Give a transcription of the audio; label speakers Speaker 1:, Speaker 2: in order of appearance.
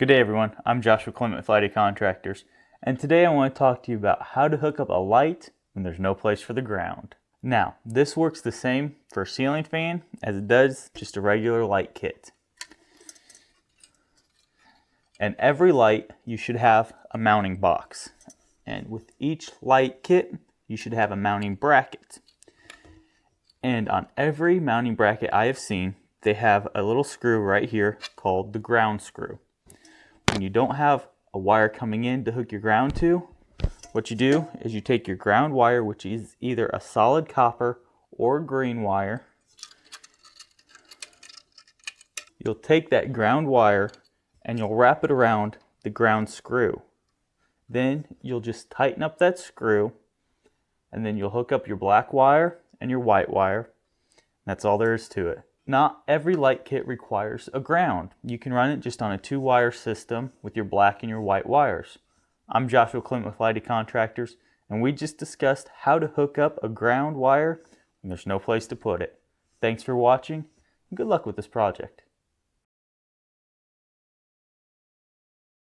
Speaker 1: Good day everyone, I'm Joshua Clement with Lighty Contractors, and today I want to talk to you about how to hook up a light when there's no place for the ground. Now, this works the same for a ceiling fan as it does just a regular light kit. And every light you should have a mounting box, and with each light kit you should have a mounting bracket. And on every mounting bracket I have seen, they have a little screw right here called the ground screw. When you don't have a wire coming in to hook your ground to, what you do is you take your ground wire, which is either a solid copper or green wire. You'll take that ground wire and you'll wrap it around the ground screw. Then you'll just tighten up that screw, and then you'll hook up your black wire and your white wire. That's all there is to it. Not every light kit requires a ground. You can run it just on a 2-wire system with your black and your white wires. I'm Joshua Clement with Lighty Contractors, and we just discussed how to hook up a ground wire when there's no place to put it. Thanks for watching, and good luck with this project.